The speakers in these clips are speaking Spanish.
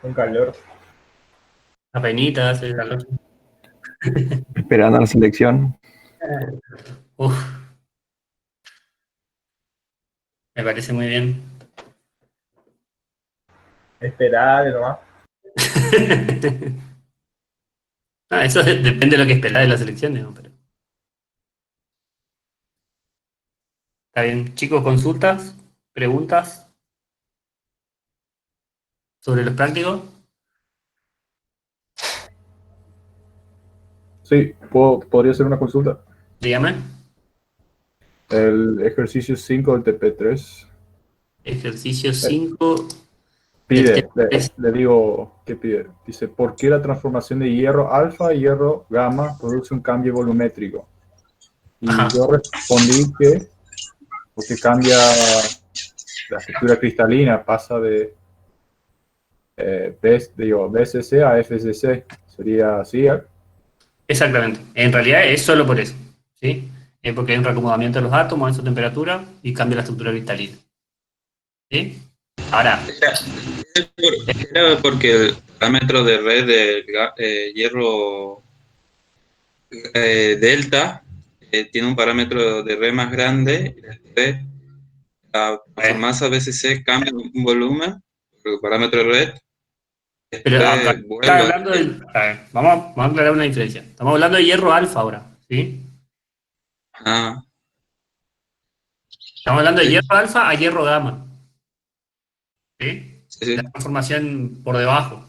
Con calor. Apenitas, el calor. Esperando la selección. Uf, me parece muy bien. Esperar nomás. Ah, eso depende de lo que esperás de las elecciones, ¿no? Pero está bien. Chicos, consultas, preguntas sobre los prácticos. Sí, podría ser una consulta. Dígame. El ejercicio 5 del TP3 Ejercicio 5 del pide, T3. le digo, ¿qué pide? Dice, ¿por qué la transformación de hierro alfa a hierro gamma produce un cambio volumétrico? Y Ajá. yo respondí que porque cambia la estructura cristalina, pasa de BCC a FCC. Sería así, ¿eh? Exactamente. En realidad es solo por eso. ¿Sí? Es porque hay un reacomodamiento de los átomos a su temperatura y cambia la estructura cristalina. ¿Sí? Ahora, Era porque el parámetro de red del hierro delta tiene un parámetro de red más grande. La transformarse a BCC cambia un volumen, el parámetro de red, pero acá después está vuelve a... hablando del. A ver, vamos a aclarar una diferencia. Estamos hablando de hierro alfa ahora. ¿Sí? Ah, Estamos hablando de sí, hierro alfa a hierro gamma. ¿Sí? sí, La sí. transformación por debajo.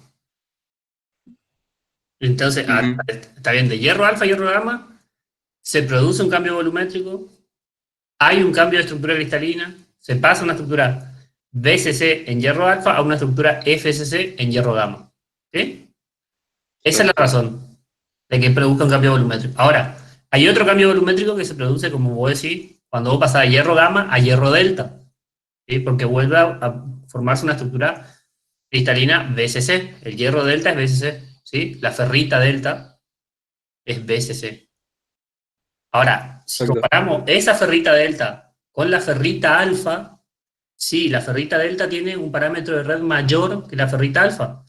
Entonces, Ujú. está bien, de hierro alfa a hierro gamma se produce un cambio volumétrico, hay un cambio de estructura cristalina, se pasa a una estructura BCC en hierro alfa a una estructura FCC en hierro gamma. ¿Sí? Esa es la Exacto. razón de que produzca un cambio volumétrico. Ahora, hay otro cambio volumétrico que se produce, como vos decís, cuando vos pasás de hierro gamma a hierro delta, ¿sí? Porque vuelve a formarse una estructura cristalina BCC. El hierro delta es BCC, ¿sí? La ferrita delta es BCC. Ahora, si Exacto. comparamos esa ferrita delta con la ferrita alfa, sí, la ferrita delta tiene un parámetro de red mayor que la ferrita alfa.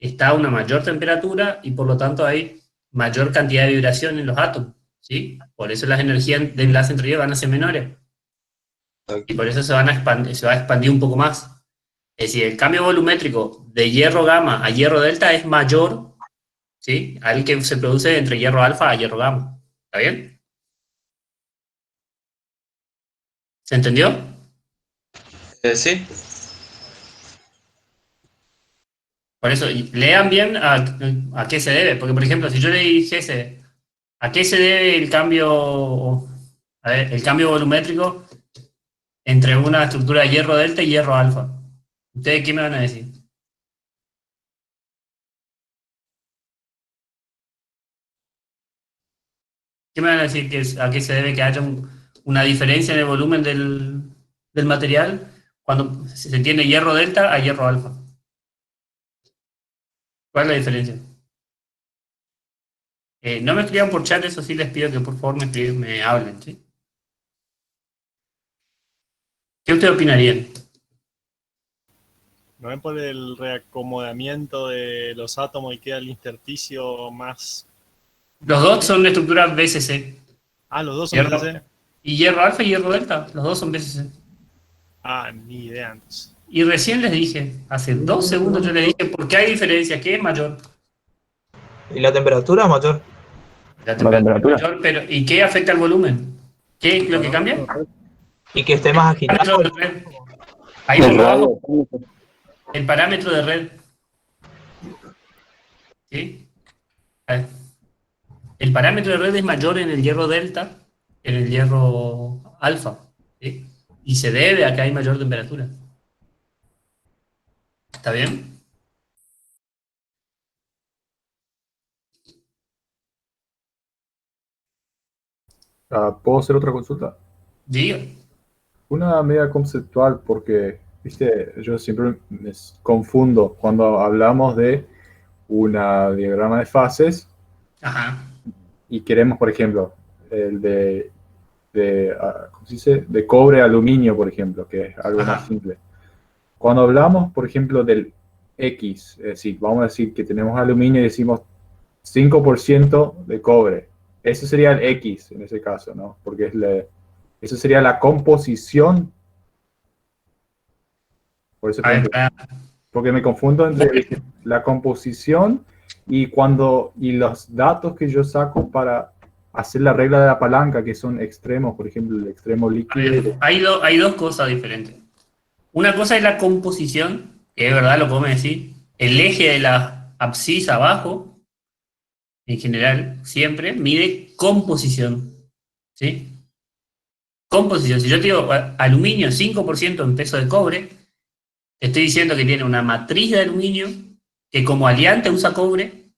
Está a una mayor temperatura y por lo tanto hay mayor cantidad de vibración en los átomos, ¿sí? Por eso las energías de enlace entre ellos van a ser menores y por eso se va a expandir un poco más. Es decir, el cambio volumétrico de hierro gamma a hierro delta es mayor, ¿sí? Al que se produce entre hierro alfa a hierro gamma. ¿Está bien? ¿Se entendió? Sí, Por eso, lean bien a qué se debe. Porque, por ejemplo, si yo le dijese a qué se debe a ver, el cambio volumétrico entre una estructura de hierro delta y hierro alfa. ¿Ustedes qué me van a decir? ¿Qué me van a decir a qué se debe que haya una diferencia en el volumen del material cuando se tiene hierro delta a hierro alfa? ¿Cuál es la diferencia? No me escriban por chat, eso sí les pido que por favor me hablen, ¿sí? ¿Qué ustedes opinarían? ¿No es por el reacomodamiento de los átomos y queda el intersticio más Los dos bajo? son de estructuras BCC. Ah, los dos son Hierro, BCC. y hierro alfa y hierro delta, los dos son BCC. Ah, ni idea entonces. Y recién les dije, hace 2 segundos yo les dije, ¿por qué hay diferencia? ¿Qué es mayor? ¿Y la temperatura mayor? La La temperatura es temperatura. mayor, pero ¿y qué afecta al volumen? ¿Qué es lo que cambia? Y que esté más El parámetro agitado. de red. Ahí El pongo abajo radio. el parámetro de red. ¿Sí? El parámetro de red es mayor en el hierro delta que en el hierro alfa. ¿Sí? Y se debe a que hay mayor temperatura. ¿Está bien? ¿Puedo hacer otra consulta? Diga. Una media conceptual, porque, viste, yo siempre me confundo cuando hablamos de una diagrama de fases Ajá. y queremos, por ejemplo, el ¿cómo se dice? De cobre a aluminio, por ejemplo, que es algo más Ajá. simple. Cuando hablamos, por ejemplo, del X. Es decir, vamos a decir que tenemos aluminio y decimos 5% de cobre. Ese sería el X en ese caso, ¿no? Porque eso sería la composición. Por eso porque me confundo entre la composición y los datos que yo saco para hacer la regla de la palanca, que son extremos, por ejemplo, el extremo líquido. Hay dos cosas diferentes. Una cosa es la composición, que es verdad, lo podemos decir. El eje de la abscisa abajo, en general, siempre, mide composición. ¿Sí? Composición. Si yo te digo aluminio 5% en peso de cobre, te estoy diciendo que tiene una matriz de aluminio que como aliante usa cobre,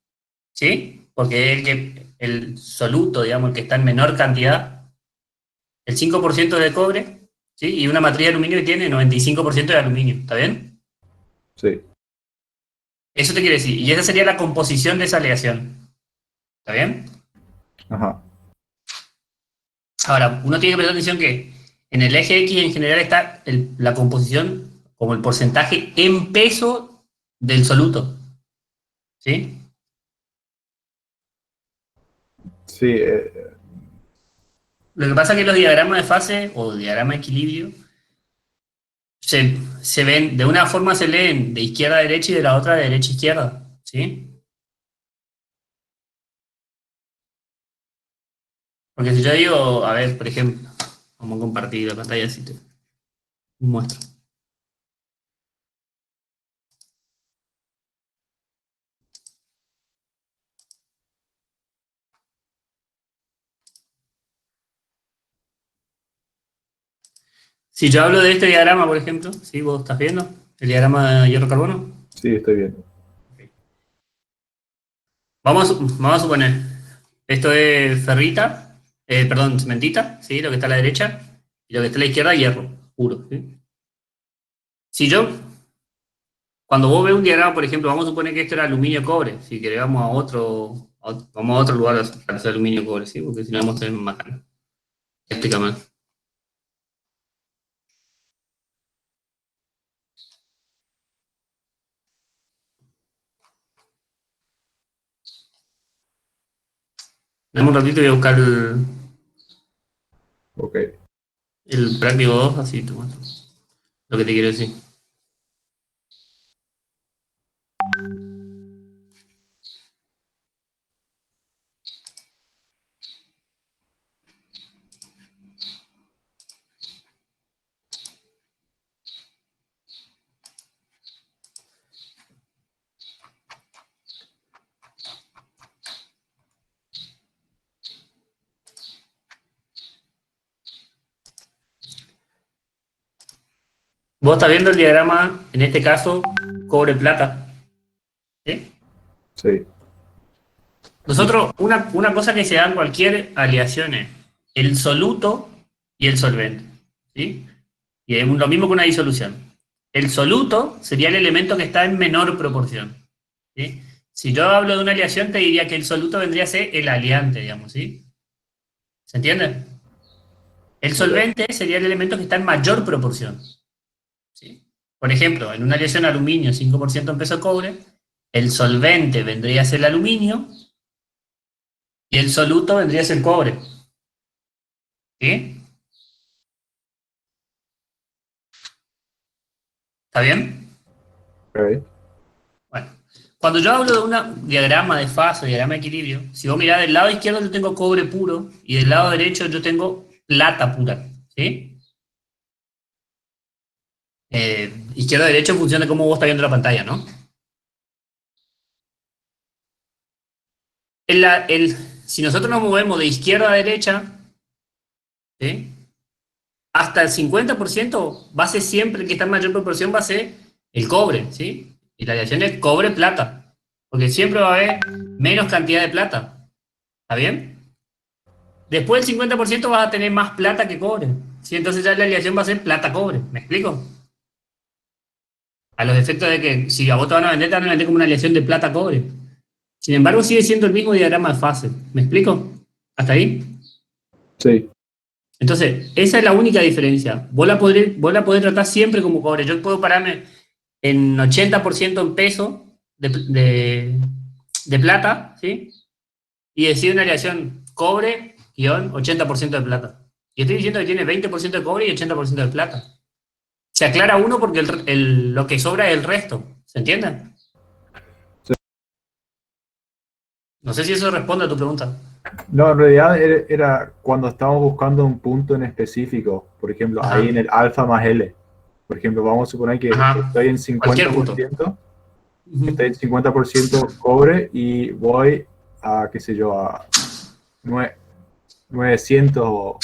¿sí? Porque es el soluto, digamos, el que está en menor cantidad, el 5% de cobre, ¿sí? Y una matriz de aluminio que tiene 95% de aluminio, ¿está bien? Sí. Eso te quiere decir, y esa sería la composición de esa aleación, ¿está bien? Ajá. Ahora, uno tiene que prestar atención que en el eje X en general está la composición como el porcentaje en peso del soluto, ¿sí? Sí. Lo que pasa es que los diagramas de fase o diagrama de equilibrio se ven, de una forma se leen de izquierda a derecha y de la otra de derecha a izquierda, ¿sí? Porque si yo digo, a ver, por ejemplo, vamos a compartir la pantalla así te muestro. Si yo hablo de este diagrama, por ejemplo, ¿sí? ¿Vos estás viendo? El diagrama de hierro-carbono. Sí, estoy viendo. Vamos a suponer, esto es ferrita, perdón, cementita, ¿sí? Lo que está a la derecha, y lo que está a la izquierda, hierro, puro, ¿sí? Si yo, cuando vos ves un diagrama, por ejemplo, vamos a suponer que esto era aluminio-cobre, si querés vamos a otro lugar para hacer aluminio-cobre, ¿sí? Porque si no vamos a tener más ganas. Explica más. Dame un ratito y voy a buscar Ok. el práctico 2, así te muestro lo que te quiero decir. Vos estás viendo el diagrama, en este caso, cobre-plata, ¿sí? Sí. Nosotros, una cosa que se da en cualquier aleación es el soluto y el solvente, ¿sí? Y es lo mismo que una disolución. El soluto sería el elemento que está en menor proporción, ¿sí? Si yo hablo de una aleación, te diría que el soluto vendría a ser el aliante, digamos, ¿sí? ¿Se entiende? El solvente sería el elemento que está en mayor proporción, ¿sí? Por ejemplo, en una aleación aluminio 5% en peso de cobre, el solvente vendría a ser el aluminio y el soluto vendría a ser el cobre. ¿Sí? ¿Está bien? Ok. Bueno, cuando yo hablo de un diagrama de fase, diagrama de equilibrio, si vos mirás del lado izquierdo yo tengo cobre puro y del lado derecho yo tengo plata pura. ¿Sí? Izquierda-derecho en función de cómo vos estás viendo la pantalla, ¿no? Si nosotros nos movemos de izquierda a derecha, ¿sí? Hasta el 50% va a ser siempre, el que está en mayor proporción va a ser el cobre, ¿sí? Y la aleación es cobre-plata, porque siempre va a haber menos cantidad de plata. ¿Está bien? Después del 50% vas a tener más plata que cobre, ¿sí? Entonces ya la aleación va a ser plata-cobre. ¿Me explico? A los efectos de que si a vos te van a vender como una aleación de plata-cobre. Sin embargo, sigue siendo el mismo diagrama de fase. ¿Me explico? ¿Hasta ahí? Sí. Entonces, esa es la única diferencia. Vos la podés tratar siempre como cobre. Yo puedo pararme en 80% en peso de plata, ¿sí? Y decide una aleación cobre-80% de plata. Y estoy diciendo que tiene 20% de cobre y 80% de plata. Se aclara uno porque lo que sobra es el resto. ¿Se entiende? Sí. No sé si eso responde a tu pregunta. No, en realidad era cuando estábamos buscando un punto en específico, por ejemplo, Ajá. ahí en el alfa más L. Por ejemplo, vamos a suponer que Ajá. estoy en Cualquier punto. 50%, Ujú. estoy en 50% cobre y voy a, qué sé yo, a 900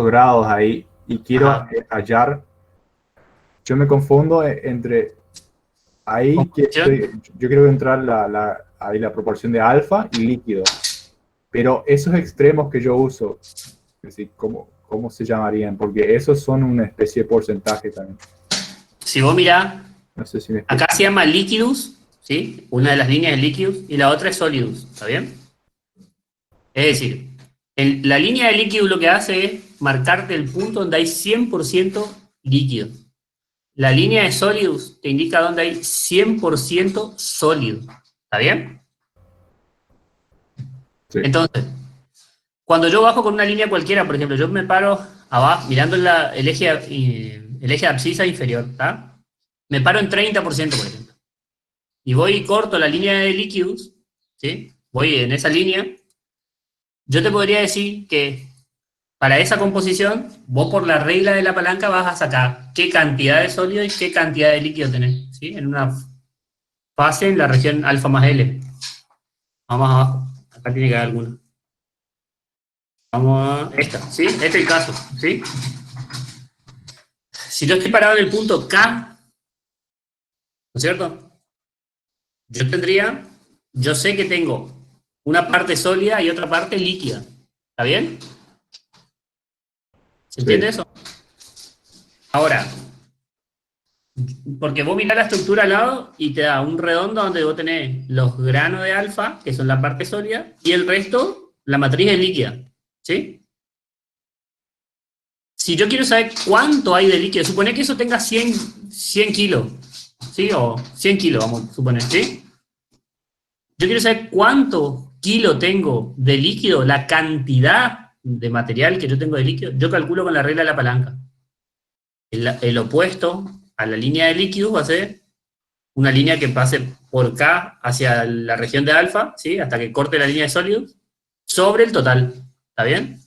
grados ahí y quiero Ajá. hallar, yo me confundo entre ahí que Composición. yo quiero entrar ahí la proporción de alfa y líquido, pero esos extremos que yo uso, es decir, ¿cómo se llamarían? Porque esos son una especie de porcentaje también. Si vos mirás, No sé si me explico. acá se llama liquidus, ¿sí? Una de las líneas es liquidus y la otra es solidus, ¿está bien? Es decir, la línea de líquido lo que hace es marcarte el punto donde hay 100% líquido. La línea de solidus te indica donde hay 100% sólido. ¿Está bien? Sí. Entonces, cuando yo bajo con una línea cualquiera, por ejemplo, yo me paro abajo, mirando el eje abscisa inferior, ¿está? Me paro en 30%, por ejemplo. Y voy y corto la línea de líquidos, ¿sí? Voy en esa línea. Yo te podría decir que para esa composición, vos por la regla de la palanca vas a sacar qué cantidad de sólido y qué cantidad de líquido tenés, ¿sí? En una fase en la región alfa más L. Vamos abajo. Acá tiene que haber alguna. Vamos a esta, ¿sí? Este es el caso, ¿sí? Si yo estoy parado en el punto K, ¿no es cierto? Yo sé que tengo una parte sólida y otra parte líquida. ¿Está bien? ¿Se entiende eso? Ahora, porque vos mirás la estructura al lado y te da un redondo donde vos tenés los granos de alfa, que son la parte sólida, y el resto, la matriz es líquida. ¿Sí? Si yo quiero saber cuánto hay de líquido, supone que eso tenga 100 kilos, ¿sí? O 100 kilos, vamos a suponer, ¿sí? Yo quiero saber cuánto kilo tengo de líquido, la cantidad de material que yo tengo de líquido, yo calculo con la regla de la palanca. El opuesto a la línea de líquidos va a ser una línea que pase por K hacia la región de alfa, ¿sí? Hasta que corte la línea de sólidos, sobre el total. ¿Está bien?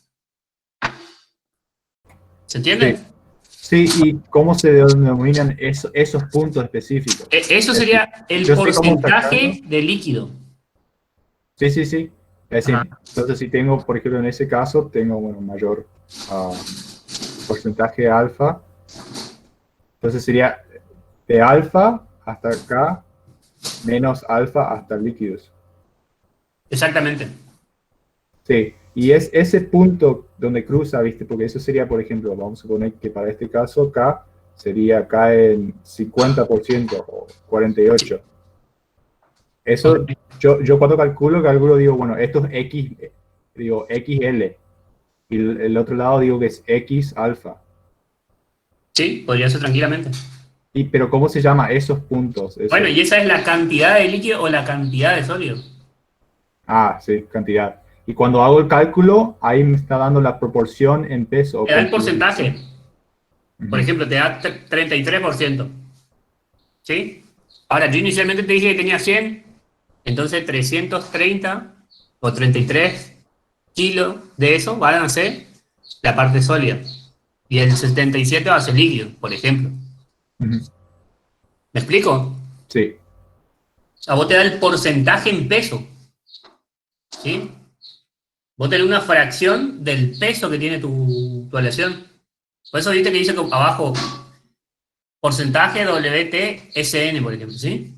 ¿Se entiende? Sí, ¿y cómo se denominan esos puntos específicos? Eso sería el Yo sé cómo porcentaje sacarlo. de líquido. Sí, sí, sí. Es decir, Ajá. entonces si tengo, por ejemplo, en ese caso, tengo mayor porcentaje de alfa. Entonces sería de alfa hasta acá menos alfa hasta líquidos. Exactamente. Sí, y es ese punto donde cruza, ¿viste? Porque eso sería, por ejemplo, vamos a suponer que para este caso K sería K en 50% o 48%. Eso, Ok. yo cuando calculo, digo, bueno, esto es X, digo XL, y el otro lado digo que es X alfa. Sí, podría ser tranquilamente. Pero ¿cómo se llama esos puntos? Bueno, y esa es la cantidad de líquido o la cantidad de sólido. Sí, cantidad. Y cuando hago el cálculo, ahí me está dando la proporción en peso. Te da el porcentaje. Por Ujú. ejemplo, te da 33%. ¿Sí? Ahora, yo inicialmente te dije que tenía 100, entonces 330 o 33 kilos de eso van a ser la parte sólida. Y el 77 va a ser líquido, por ejemplo. Ujú. ¿Me explico? Sí. A vos te da el porcentaje en peso. ¿Sí? Vos tenés una fracción del peso que tiene tu aleación. Por eso viste que dice que abajo porcentaje WTSN, por ejemplo, ¿sí?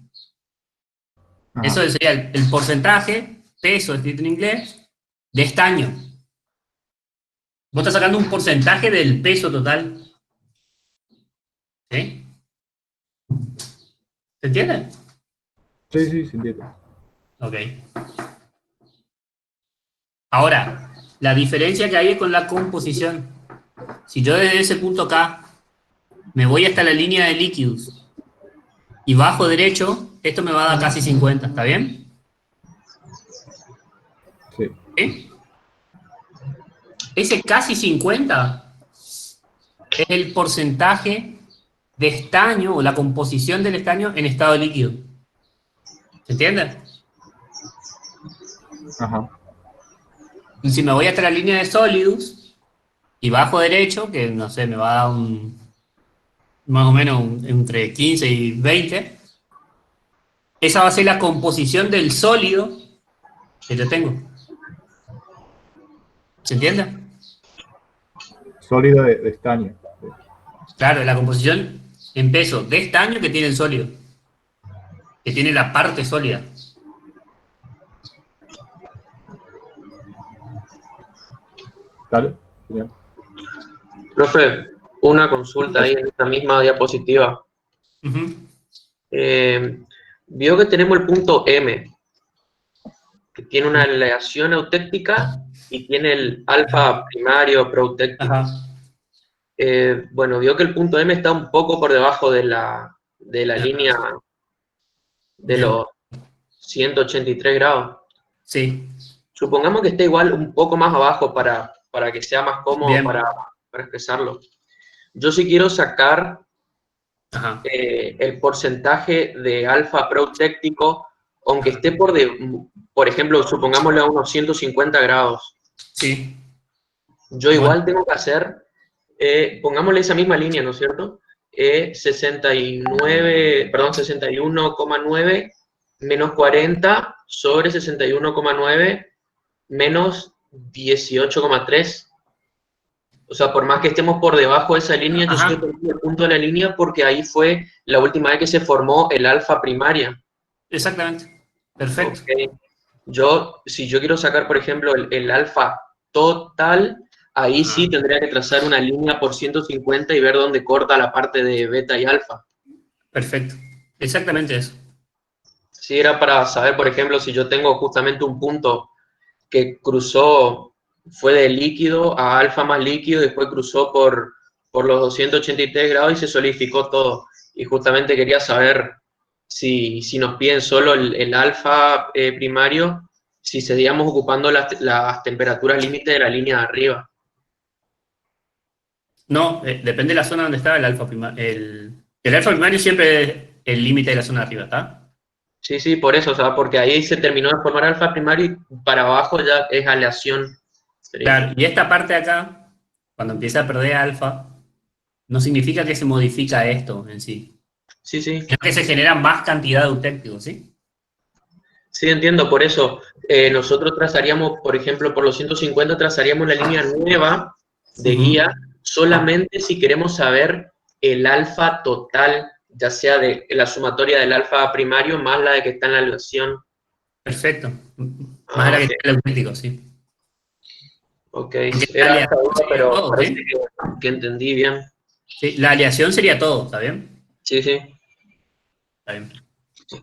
Ajá. Eso sería el porcentaje, peso escrito en inglés, de estaño. Vos estás sacando un porcentaje del peso total. ¿Sí? ¿Se entiende? Sí, sí, sí, entiendo. Ok. Ahora, la diferencia que hay es con la composición. Si yo desde ese punto K me voy hasta la línea de líquidos y bajo derecho, esto me va a dar casi 50, ¿está bien? Sí. ¿Sí? Ese casi 50 es el porcentaje de estaño o la composición del estaño en estado líquido. ¿Se entiende? Ajá. Y si me voy hasta la línea de sólidos y bajo derecho, que no sé, me va a dar más o menos entre 15 y 20, esa va a ser la composición del sólido que yo tengo. ¿Se entiende? Sólido de estaño. Claro, la composición en peso de estaño que tiene el sólido, que tiene la parte sólida. Dale. Genial. Profe, una consulta ahí en esta misma diapositiva. Ujú. Vio que tenemos el punto M, que tiene una aleación eutéctica y tiene el alfa primario proeutéctico. Ajá. Bueno, vio que el punto M está un poco por debajo de la línea de los 183 grados. Sí, Supongamos que esté igual un poco más abajo para que sea más cómodo bien. para expresarlo. Yo sí quiero sacar Ajá. el porcentaje de alfa proeutéctico, aunque esté por ejemplo, supongámosle a unos 150 grados. Sí. Yo Bueno, igual tengo que hacer, pongámosle esa misma línea, ¿no es cierto? 61,9 menos 40 sobre 61,9 menos 18,3. O sea, por más que estemos por debajo de esa línea, yo ajá, sigo teniendo el punto de la línea porque ahí fue la última vez que se formó el alfa primaria. exactamente. Perfecto. Ok. Si yo quiero sacar, por ejemplo, el alfa total, ahí sí Ajá. tendría que trazar una línea por 150 y ver dónde corta la parte de beta y alfa. Perfecto. Exactamente eso. Sí, era para saber, por ejemplo, si yo tengo justamente un punto que cruzó, fue de líquido a alfa más líquido, y después cruzó por los 283 grados y se solidificó todo. Y justamente quería saber si nos piden solo el alfa primario, si seguíamos ocupando las temperaturas límite de la línea de arriba. No, depende de la zona donde está el alfa primario. El alfa primario siempre es el límite de la zona de arriba, ¿está? Sí, sí, por eso, o sea, porque ahí se terminó de formar alfa primario y para abajo ya es aleación. Sería. Claro, y esta parte de acá, cuando empieza a perder alfa, no significa que se modifica esto en sí, Sí, sí. sino que se genera más cantidad de eutécticos, ¿sí? Sí, entiendo, por eso nosotros trazaríamos, por ejemplo, por los 150 trazaríamos la línea nueva de guía solamente si queremos saber el alfa total, ya sea de la sumatoria del alfa primario más la de que está en la aleación. Perfecto. Más de Ah, la que ok, tiene el eutéctico, sí. ok. Porque la Era esta aleación duda, sería pero todo, parece ¿sí? que entendí bien. Sí, la aleación sería todo, ¿está bien? Sí, sí. Está bien.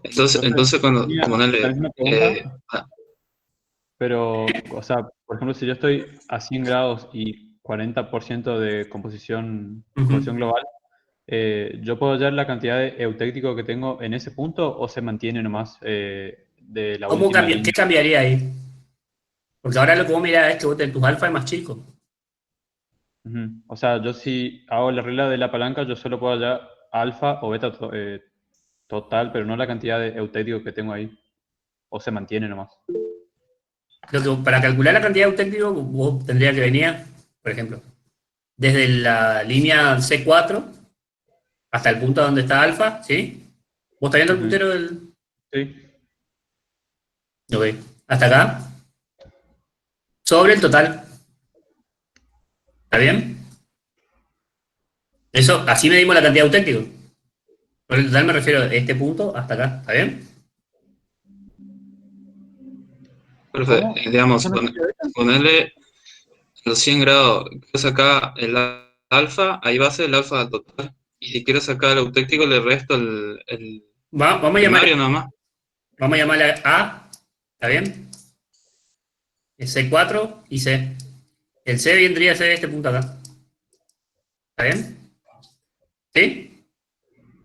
Entonces cuando Tenía la ponerle, misma pregunta, pero, o sea, por ejemplo, si yo estoy a 100 grados y 40% de composición global, ¿yo puedo hallar la cantidad de eutéctico que tengo en ese punto o se mantiene nomás de la última ¿Qué línea? cambiaría ahí? Porque ahora lo que vos mirás es que vos tenés tus alfa es más chico. Ujú. O sea, yo si hago la regla de la palanca, yo solo puedo hallar alfa o beta total, pero no la cantidad de eutético que tengo ahí. O se mantiene nomás. Creo que para calcular la cantidad de eutéctico, vos tendría que venir, por ejemplo, desde la línea C4 hasta el punto donde está alfa, ¿sí? ¿Vos estás viendo el Ujú. puntero del...? Sí. Ok. Hasta acá. Sobre el total. ¿Está bien? Eso, así medimos la cantidad de auténticos. Por el total me refiero a este punto hasta acá. ¿Está bien? profe, ¿Cómo? digamos, ¿Eso no tiene beta? ponerle los 100 grados, quiero sacar el alfa, ahí va a ser el alfa total. Y si quiero sacar el eutéctico, le resto el Vamos a llamar, primario nomás. vamos a llamarle A. ¿Está bien? Es C4 y C. El C vendría a ser este punto acá. ¿Está bien? ¿Sí?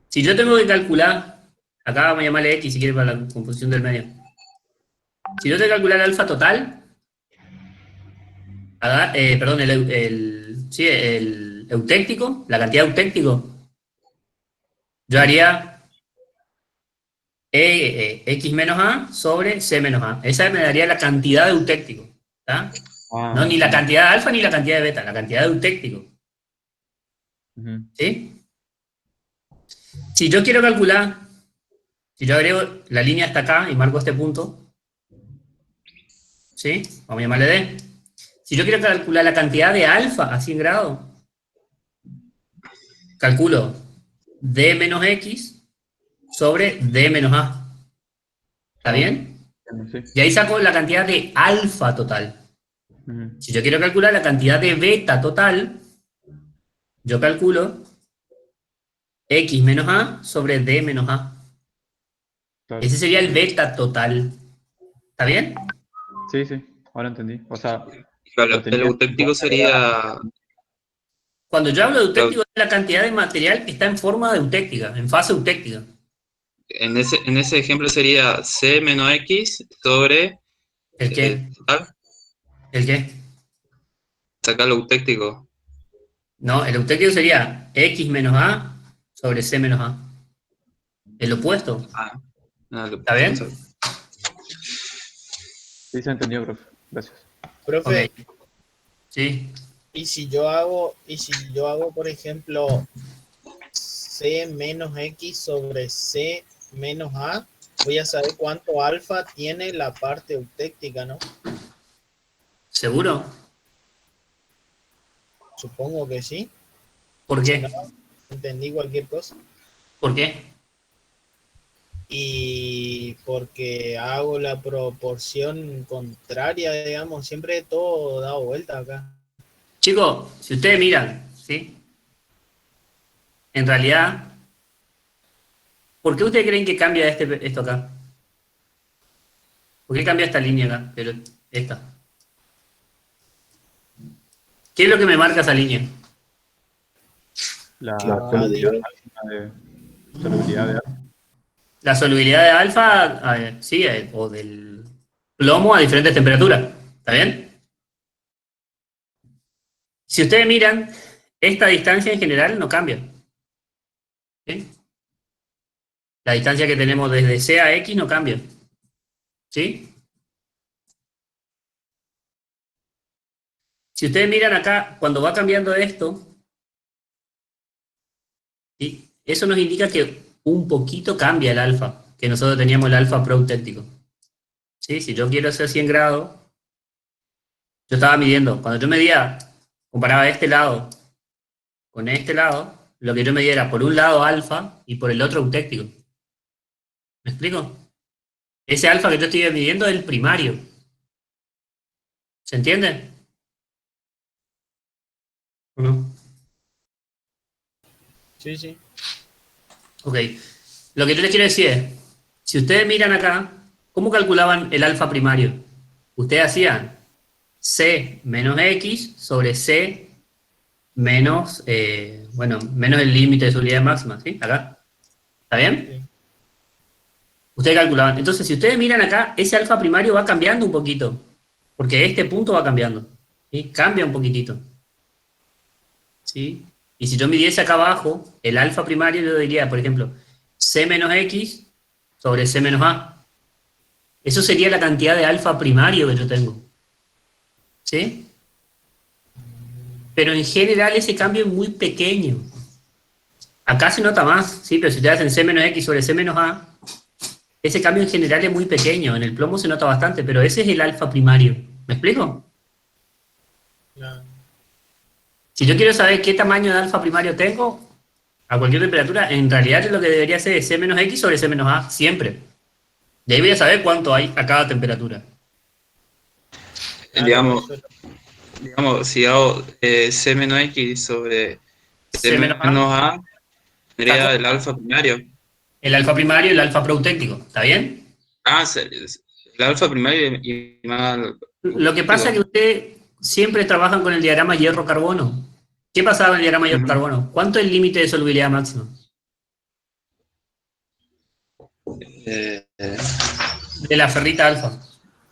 Si yo tengo que calcular, acá vamos a llamarle X si quiere para la composición del medio. Si yo tengo que calcular el alfa total, perdón, el eutéctico, la cantidad de eutéctico, yo haría X menos A sobre C menos A. Esa me daría la cantidad de eutéctico. ¿Tá? No, ni la cantidad de alfa ni la cantidad de beta, la cantidad de eutéctico. ¿Sí? Si yo quiero calcular, si yo agrego la línea hasta acá y marco este punto, ¿sí? Vamos a llamarle D. Si yo quiero calcular la cantidad de alfa a 100 grados, calculo D menos X sobre D menos A. ¿Está bien? Sí. Y ahí saco la cantidad de alfa total. Si yo quiero calcular la cantidad de beta total, yo calculo X menos A sobre D menos A. Claro. Ese sería el beta total. ¿Está bien? Sí, sí, ahora entendí. O sea, Claro, lo tenía el eutéctico sería... Cuando yo hablo de eutéctico, es la cantidad de material que está en forma de eutéctica, en fase eutéctica. En ese ejemplo sería C menos X sobre... ¿El qué? total, ¿El qué? sacar lo eutéctico. No, el eutéctico sería X menos A sobre C menos A. El opuesto. ¿Está bien? Sí, se entendió, profe. Gracias. Profe, Ok. Sí. y si yo hago, por ejemplo, C menos X sobre C menos A, voy a saber cuánto alfa tiene la parte eutéctica, ¿no? ¿Seguro? Supongo que sí. ¿Por qué? No, entendí cualquier cosa. ¿Por qué? Y porque hago la proporción contraria, digamos, siempre todo dado vuelta acá. Chicos, si ustedes miran, ¿sí? En realidad, ¿por qué ustedes creen que cambia esto acá? ¿Por qué cambia esta línea acá? Pero esta. ¿Qué es lo que me marca esa línea? La solubilidad de alfa. La solubilidad de alfa, sí, o del plomo a diferentes temperaturas. ¿Está bien? Si ustedes miran, esta distancia en general no cambia. ¿Sí? La distancia que tenemos desde C a X no cambia. ¿Sí? Si ustedes miran acá, cuando va cambiando esto, ¿sí? Eso nos indica que un poquito cambia el alfa, que nosotros teníamos el alfa proeutéctico. ¿Sí? Si yo quiero hacer 100 grados, yo estaba midiendo, cuando yo medía, comparaba este lado con este lado, lo que yo medía era por un lado alfa y por el otro eutéctico. ¿Me explico? Ese alfa que yo estoy midiendo es el primario. ¿Se entiende? ¿O no? Sí, sí. Ok. Lo que yo les quiero decir es, si ustedes miran acá, ¿cómo calculaban el alfa primario? Ustedes hacían C menos X sobre C menos, menos el límite de solubilidad máxima, ¿sí? Acá. ¿Está bien? Sí. Ustedes calculaban. Entonces, si ustedes miran acá, ese alfa primario va cambiando un poquito, porque este punto va cambiando, ¿sí? Cambia un poquitito. ¿Sí? Y si yo midiese acá abajo, el alfa primario, yo diría, por ejemplo, C menos X sobre C menos A. Eso sería la cantidad de alfa primario que yo tengo. ¿Sí? Pero en general ese cambio es muy pequeño. Acá se nota más, ¿sí? Pero si ustedes hacen C menos X sobre C menos A, ese cambio en general es muy pequeño. En el plomo se nota bastante, pero ese es el alfa primario. ¿Me explico? No. Si yo quiero saber qué tamaño de alfa primario tengo, a cualquier temperatura, en realidad lo que debería hacer es C menos X sobre C menos A, siempre. De ahí voy a saber cuánto hay a cada temperatura. Digamos, si hago C menos X sobre C menos A, tendría el alfa primario. El alfa primario y el alfa proeutéctico, ¿está bien? Ah, el alfa primario y más... Lo que pasa es que ustedes siempre trabajan con el diagrama hierro-carbono. ¿Qué pasaba en el diagrama mayor carbono? ¿Cuánto es el límite de solubilidad máximo? De la ferrita alfa.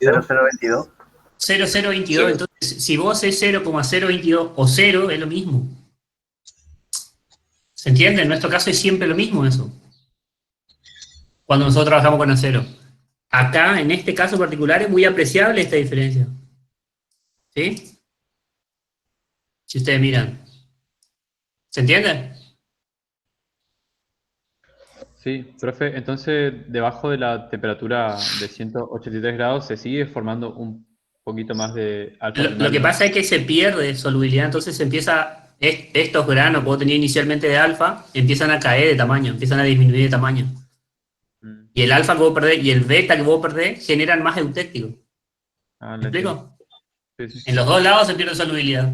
0022. 0,022. Entonces, si vos es 0,022 o 0, es lo mismo. ¿Se entiende? En nuestro caso es siempre lo mismo eso. Cuando nosotros trabajamos con acero. Acá, en este caso particular, es muy apreciable esta diferencia. ¿Sí? Si ustedes miran. ¿Se entiende? Sí, profe, entonces debajo de la temperatura de 183 grados se sigue formando un poquito más de alfa Lo que primario. pasa es que se pierde solubilidad, entonces se empieza, estos granos que vos tenías inicialmente de alfa, empiezan a caer de tamaño, empiezan a disminuir de tamaño. Y el alfa que vos perdés y el beta que vos perdés generan más eutéctico. Ah, ¿Me explico? Sí, sí. En los dos lados se pierde solubilidad.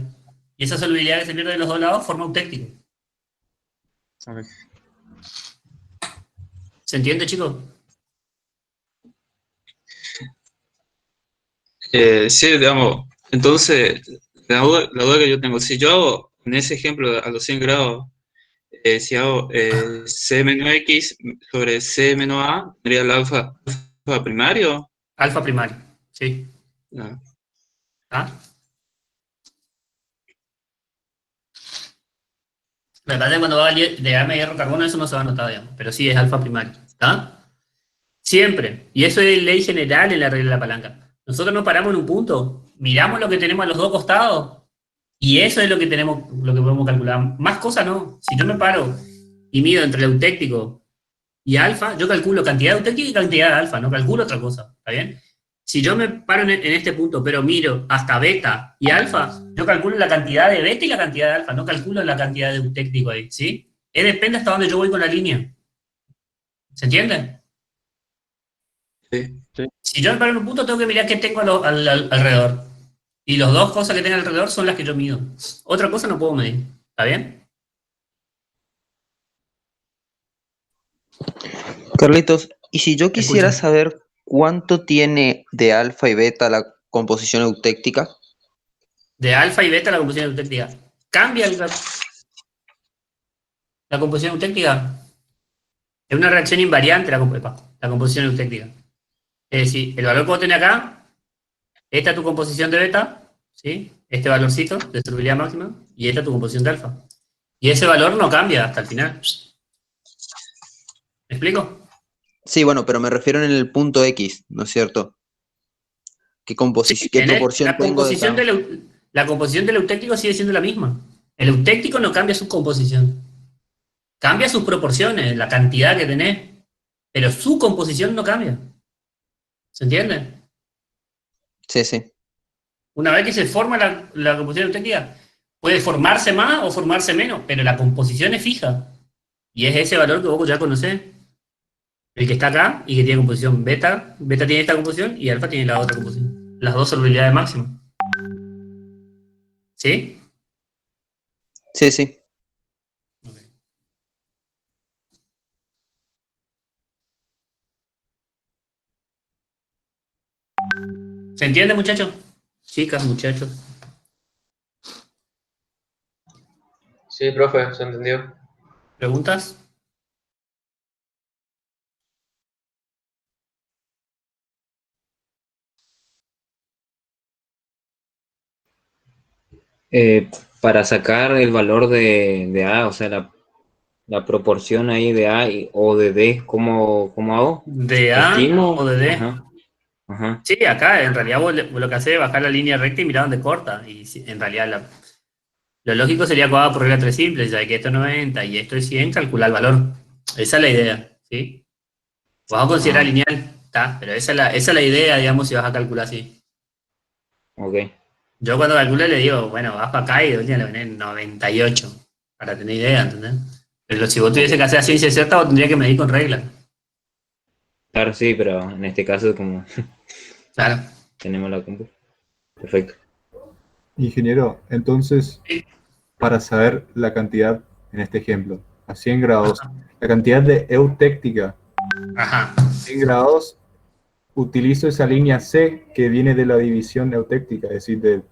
Y esa solubilidad que se pierde en los dos lados forma eutéctico. Ok. ¿Se entiende, chicos? Sí, digamos, entonces, la duda que yo tengo, si yo hago, en ese ejemplo, a los 100 grados, si hago C menos X sobre C menos A, ¿tendría el alfa primario? Alfa primario, sí. No. ¿Ah? Me parece que cuando va a diagrama de hierro carbono eso no se va a notar, digamos, pero sí es alfa primario. ¿Está? Siempre. Y eso es ley general en la regla de la palanca. Nosotros nos paramos en un punto, miramos lo que tenemos a los dos costados y eso es lo que tenemos, lo que podemos calcular. Más cosas no. Si yo me paro y mido entre el eutéctico y alfa, yo calculo cantidad de eutéctico y cantidad de alfa, no calculo otra cosa. ¿Está bien? Si yo me paro en este punto, pero miro hasta beta y alfa, yo calculo la cantidad de beta y la cantidad de alfa, no calculo la cantidad de eutéctico ahí, ¿sí? Depende hasta dónde yo voy con la línea. ¿Se entiende? Sí. Si yo me paro en un punto, tengo que mirar qué tengo alrededor. Y las dos cosas que tengo alrededor son las que yo mido. Otra cosa no puedo medir. ¿Está bien? Carlitos, y si yo quisiera Escucha. saber cuánto tiene de alfa y beta la composición eutéctica, De alfa y beta la composición eutéctica. ¿Cambia la composición eutéctica? Es una reacción invariante la composición eutéctica. Es decir, el valor que vos tenés acá, esta es tu composición de beta, ¿sí? Este valorcito de solubilidad máxima, y esta es tu composición de alfa. Y ese valor no cambia hasta el final. ¿Me explico? sí, bueno, pero me refiero en el punto X, ¿no es cierto? ¿Qué proporción La tengo de composición cada? la composición del eutéctico sigue siendo la misma. El eutéctico no cambia su composición. Cambia sus proporciones, la cantidad que tenés, pero su composición no cambia. ¿Se entiende? Sí, sí. Una vez que se forma la composición eutéctica, puede formarse más o formarse menos, pero la composición es fija. Y es ese valor que vos ya conocés. El que está acá y que tiene composición beta. Beta tiene esta composición y alfa tiene la otra composición. Las dos solubilidades máximas. ¿Sí? Sí, sí. ¿Se entiende, muchachos? Chicas, muchachos. Sí, profe, se entendió. ¿Preguntas? Para sacar el valor de A, o sea, la proporción ahí de A o de D, ¿cómo hago? ¿De A ¿Estimo? o de D? Ajá, ajá. Sí, acá en realidad vos lo que hacés es bajar la línea recta y mirar dónde corta. Y en realidad lo lógico sería que haga por regla 3 simple, ya que esto es 90 y esto es 100, calcular el valor. Esa es la idea, ¿sí? Vamos a considerar lineal, ¿está? Pero esa es la idea, digamos, si vas a calcular así. Ok. Yo cuando calculo le digo, bueno, vas para acá y de última le pones 98, para tener idea, ¿entendés? Pero si vos tuviese que hacer a ciencia cierta, vos tendrías que medir con regla. Claro, sí, pero en este caso como Claro. tenemos la compu. Perfecto. Ingeniero, entonces, para saber la cantidad, en este ejemplo, a 100 grados, la cantidad de eutéctica, Ajá. 100 grados, utilizo esa línea C que viene de la división eutéctica, es decir,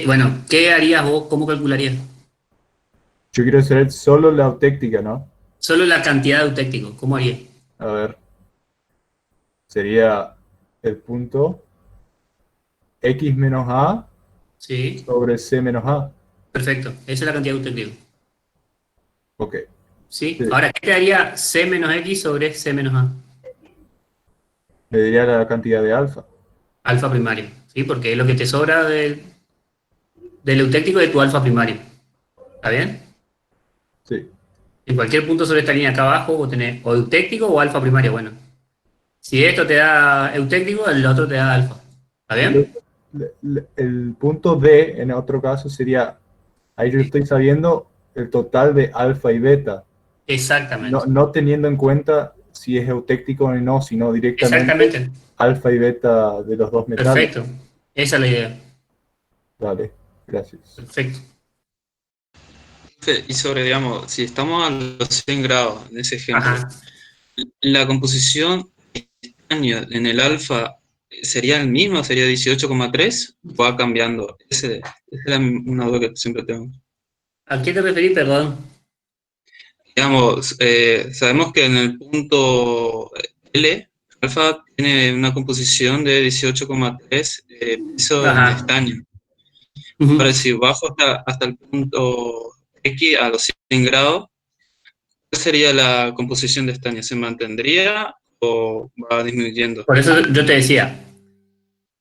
Bueno, ¿qué harías vos? ¿Cómo calcularías? Yo quiero saber solo la eutéctica, ¿no? Solo la cantidad de eutéctico. ¿Cómo haría? A ver. Sería el punto X menos A Sí, sobre C menos A. perfecto. Esa es la cantidad de eutéctico. Ok. ¿Sí? Sí. Ahora, ¿qué te daría C menos X sobre C menos A? Le diría la cantidad de alfa. Alfa primario. ¿Sí? Porque es lo que te sobra del eutéctico de tu alfa primario. ¿Está bien? Sí. En cualquier punto sobre esta línea acá abajo vos tenés o eutéctico o alfa primario. Bueno, si esto te da eutéctico, el otro te da alfa. ¿Está bien? El punto D, en otro caso, sería, ahí yo estoy sabiendo el total de alfa y beta, Exactamente. no teniendo en cuenta si es eutéctico o no, sino directamente Exactamente. alfa y beta de los dos metales. Perfecto. Esa es la idea. Vale, gracias. Perfecto. Y sobre, digamos, si estamos a los 100 grados, en ese ejemplo, Ajá. la composición de estaño en el alfa sería el mismo, sería 18,3, o va cambiando. Esa es una duda que siempre tengo. ¿A qué te referís, perdón? Digamos, sabemos que en el punto L, alfa tiene una composición de 18,3 peso en Ajá. estaño. Ujú. Ahora, si bajo hasta el punto X a los 100 grados, ¿cuál sería la composición de estaño? ¿Se mantendría o va disminuyendo? Por eso yo te decía,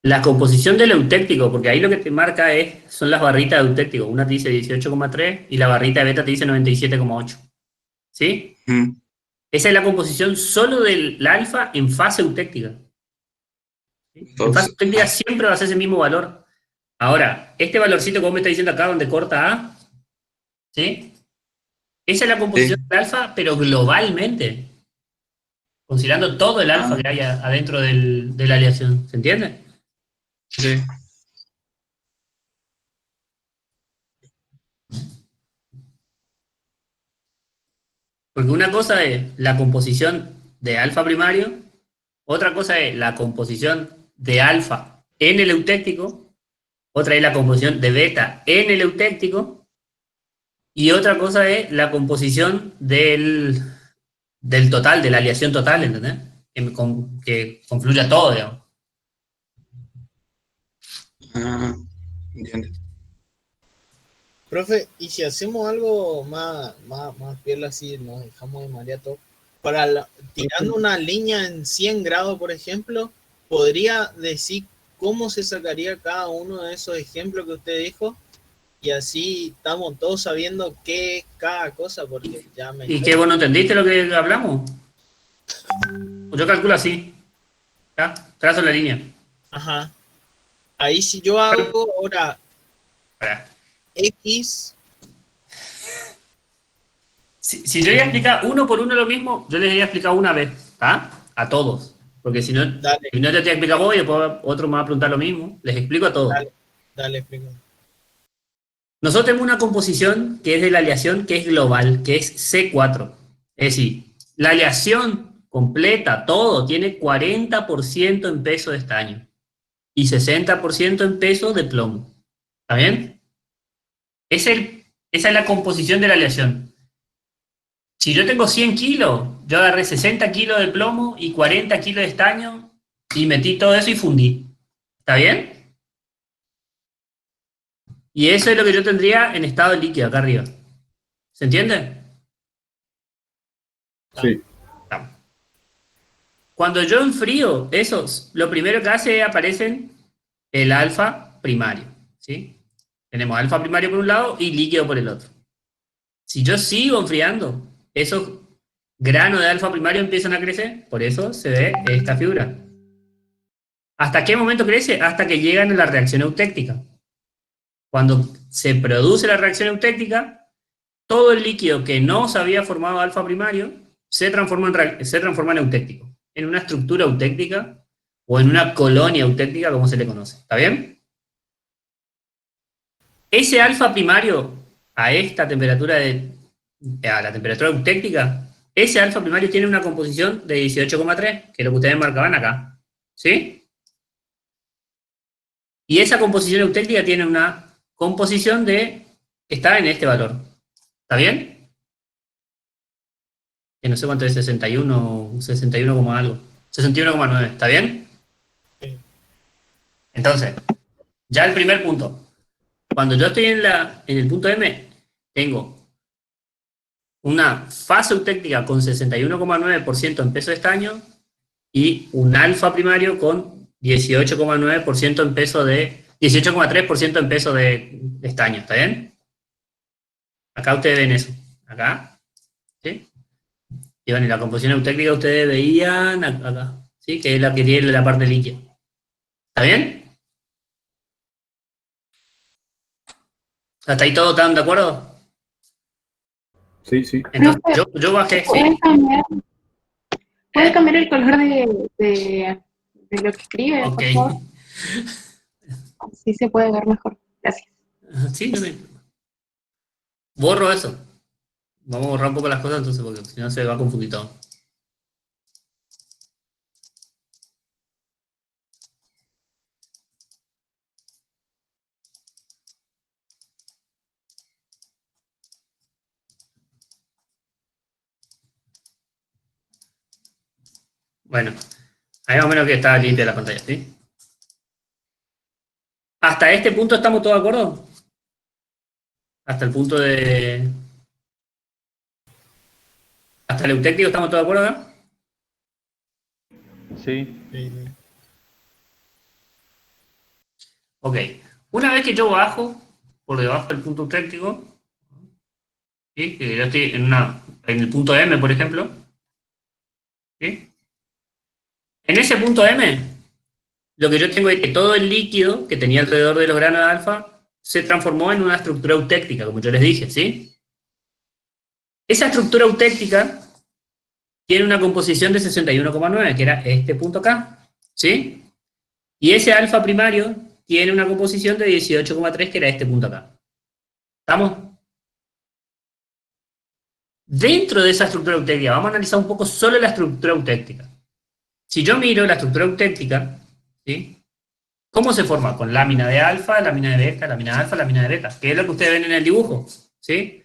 la composición del eutéctico, porque ahí lo que te marca son las barritas de eutéctico. Una te dice 18,3 y la barrita de beta te dice 97,8. ¿Sí? Mm. Esa es la composición solo del alfa en fase eutéctica. ¿Sí? En fase eutéctica siempre va a ser ese mismo valor. Ahora, este valorcito que vos me estás diciendo acá donde corta A, ¿sí? Esa es la composición Sí. del alfa, pero globalmente, considerando todo el alfa Ah, que hay adentro de la aleación. ¿Se entiende? sí. Porque una cosa es la composición de alfa primario, otra cosa es la composición de alfa en el eutéctico, otra es la composición de beta en el eutéctico, y otra cosa es la composición del total, de la aleación total, ¿entendés? Que confluya todo, digamos. Ah, entiendo. Profe, y si hacemos algo más piola así, nos dejamos de marear todo, tirando una línea en 100 grados, por ejemplo, ¿podría decir cómo se sacaría cada uno de esos ejemplos que usted dijo? Y así estamos todos sabiendo qué es cada cosa, porque ya me... ¿Y qué, vos no entendiste lo que hablamos? Yo calculo así, ¿ya? Trazo la línea. Ajá. Ahí si yo hago ahora Pará. X... Si yo voy a explicar uno por uno lo mismo, yo les voy a explicar una vez, ¿está? A todos. Porque si no, Dale, si no te voy a explicar vos y después otro me va a preguntar lo mismo, les explico a todos. dale, explica. Nosotros tenemos una composición que es de la aleación que es global, que es C4. Es decir, la aleación completa, todo, tiene 40% en peso de estaño y 60% en peso de plomo. ¿Está bien? Esa es la composición de la aleación. Si yo tengo 100 kilos, yo agarré 60 kilos de plomo y 40 kilos de estaño y metí todo eso y fundí. ¿Está bien? Y eso es lo que yo tendría en estado líquido acá arriba. ¿Se entiende? Sí. Cuando yo enfrío esos, lo primero que hace es aparecen el alfa primario. ¿Sí? Tenemos alfa primario por un lado y líquido por el otro. Si yo sigo enfriando, esos granos de alfa primario empiezan a crecer, por eso se ve esta figura. ¿Hasta qué momento crece? Hasta que llegan a la reacción eutéctica. Cuando se produce la reacción eutéctica, todo el líquido que no se había formado alfa primario se transforma en eutéctico, en una estructura eutéctica o en una colonia eutéctica, como se le conoce. ¿Está bien? Ese alfa primario a esta temperatura a la temperatura eutéctica, ese alfa primario tiene una composición de 18,3, que es lo que ustedes marcaban acá. ¿Sí? Y esa composición eutéctica tiene una composición está en este valor. ¿Está bien? Que no sé cuánto es, 61 como algo. 61,9, ¿está bien? Sí. Entonces, ya el primer punto. Cuando yo estoy en el punto M, tengo una fase eutéctica con 61,9% en peso de estaño y un alfa primario con 18,9% en peso de 18,3% en peso de estaño, ¿está bien? Acá ustedes ven eso. Acá, ¿sí? Y bueno, y la composición eutéctrica ustedes veían acá, ¿sí? Que es la que tiene la parte líquida. ¿Está bien? ¿Hasta ahí todos están de acuerdo? Sí, sí. Entonces, yo bajé, ¿sí? ¿Puede cambiar el color de lo que escribe, Ok. por favor? Así se puede ver mejor. Gracias. Sí, también. Borro eso. Vamos a borrar un poco las cosas entonces, porque si no se va a confundir todo. Bueno, ahí más o menos que está limpia la pantalla, ¿sí? ¿Hasta este punto estamos todos de acuerdo? Hasta el punto de... ¿Hasta el eutéctico estamos todos de acuerdo acá? Sí. Ok. Una vez que yo bajo por debajo del punto eutéctico, ¿sí? Que yo estoy en el punto M, por ejemplo, ¿sí? En ese punto M, lo que yo tengo es que todo el líquido que tenía alrededor de los granos de alfa se transformó en una estructura eutéctica, como yo les dije, ¿sí? Esa estructura eutéctica tiene una composición de 61,9, que era este punto acá, ¿sí? Y ese alfa primario tiene una composición de 18,3, que era este punto acá. ¿Estamos? Dentro de esa estructura eutéctica, vamos a analizar un poco solo la estructura eutéctica. Si yo miro la estructura eutéctica, ¿sí? ¿Cómo se forma? Con lámina de alfa, lámina de beta, lámina de alfa, lámina de beta, que es lo que ustedes ven en el dibujo, ¿sí?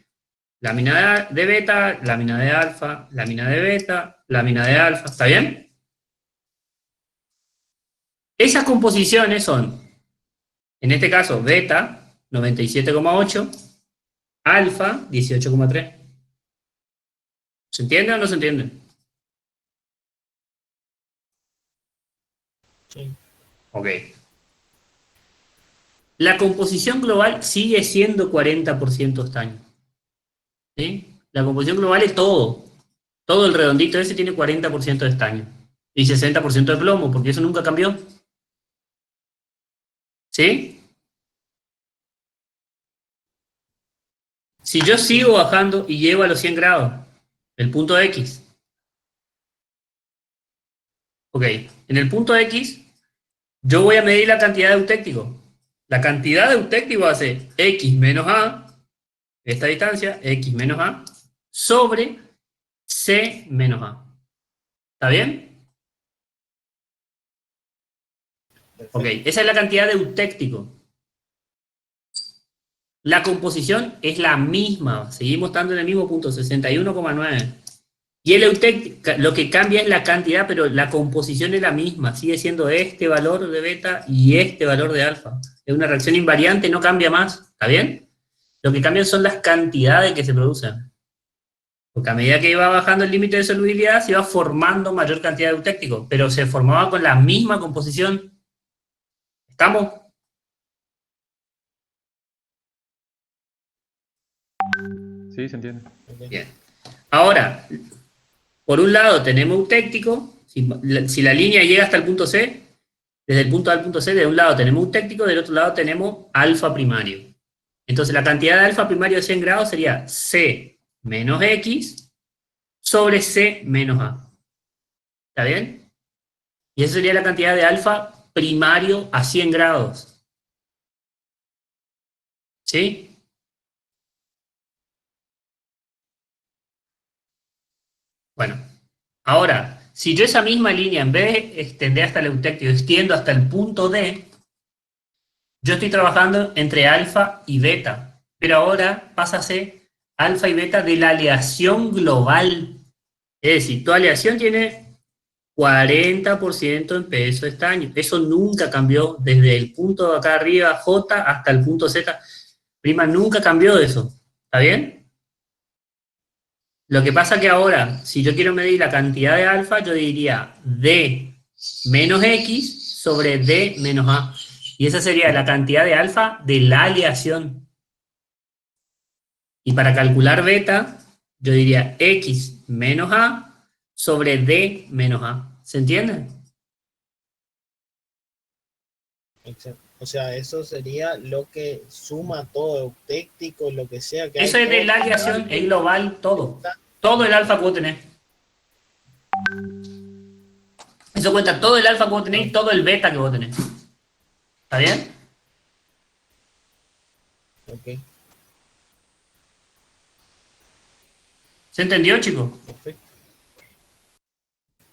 Lámina de beta, lámina de alfa, lámina de beta, lámina de alfa, ¿está bien? Esas composiciones son, en este caso, beta, 97,8, alfa, 18,3. ¿Se entiende o no se entiende? Sí. Ok. La composición global sigue siendo 40% estaño. ¿Sí? La composición global es todo. Todo el redondito ese tiene 40% de estaño. Y 60% de plomo, porque eso nunca cambió. ¿Sí? Si yo sigo bajando y llego a los 100 grados, el punto X. Ok, en el punto X, yo voy a medir la cantidad de eutéctico. La cantidad de eutéctico va a ser X menos A, esta distancia, X menos A, sobre C menos A. ¿Está bien? Ok, esa es la cantidad de eutéctico. La composición es la misma, seguimos estando en el mismo punto, 61,9. Y el eutéctico, lo que cambia es la cantidad, pero la composición es la misma, sigue siendo este valor de beta y este valor de alfa. Es una reacción invariante, no cambia más, ¿está bien? Lo que cambian son las cantidades que se producen. Porque a medida que iba bajando el límite de solubilidad, se iba formando mayor cantidad de eutéctico, pero se formaba con la misma composición. ¿Estamos? Sí, se entiende. Bien. Ahora, por un lado tenemos eutéctico, si la línea llega hasta el punto C, desde el punto A al punto C, de un lado tenemos eutéctico, del otro lado tenemos alfa primario. Entonces la cantidad de alfa primario de 100 grados sería C menos X sobre C menos A. ¿Está bien? Y esa sería la cantidad de alfa primario a 100 grados. ¿Sí? Bueno, ahora, si yo esa misma línea, en vez de extender hasta el eutéctico, extiendo hasta el punto D, yo estoy trabajando entre alfa y beta, pero ahora pasa a ser alfa y beta de la aleación global. Es decir, tu aleación tiene 40% en peso estaño. Eso nunca cambió desde el punto de acá arriba, J, hasta el punto Z. Prima, nunca cambió eso. ¿Está bien? Lo que pasa que ahora, si yo quiero medir la cantidad de alfa, yo diría D menos X sobre D menos A. Y esa sería la cantidad de alfa de la aleación. Y para calcular beta, yo diría X menos A sobre D menos A. ¿Se entiende? Exacto. O sea, eso sería lo que suma todo, eutéctico, lo que sea. Que Eso es de la aleación, es global, todo. Todo el alfa que vos tenés. Eso cuenta todo el alfa que vos tenés y todo el beta que vos tenés. ¿Está bien? Ok. ¿Se entendió, chicos? Perfecto.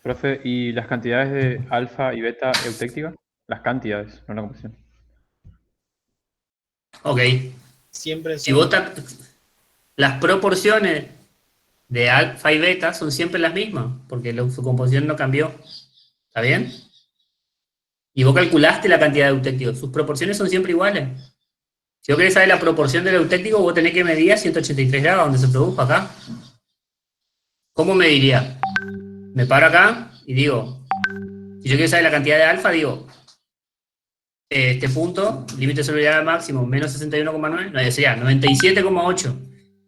Profe, ¿y las cantidades de alfa y beta eutécticas? Las cantidades, no la composición. Ok. Siempre si vos las proporciones de alfa y beta son siempre las mismas, porque su composición no cambió. ¿Está bien? Y vos calculaste la cantidad de eutécticos. Sus proporciones son siempre iguales. Si vos querés saber la proporción del eutéctico, vos tenés que medir a 183 grados, donde se produjo acá. ¿Cómo mediría? Me paro acá y digo, si yo quiero saber la cantidad de alfa, digo, este punto, límite de solubilidad máximo, menos 61,9, no, sería 97,8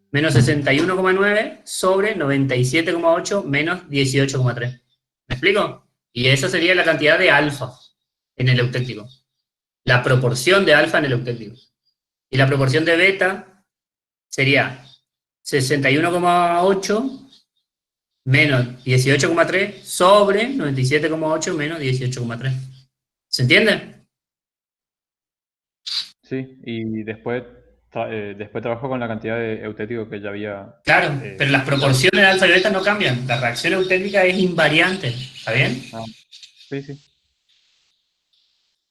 menos 61,9 sobre 97,8 menos 18,3. ¿Me explico? Y esa sería la cantidad de alfa en el eutéctico. La proporción de alfa en el eutéctico. Y la proporción de beta sería 61,8 menos 18,3 sobre 97,8 menos 18,3. ¿Se entiende? Sí, y después trabajo con la cantidad de eutético que ya había. Claro, pero las proporciones de alfa y beta no cambian. La reacción eutética es invariante. ¿Está bien? Ah, sí, sí.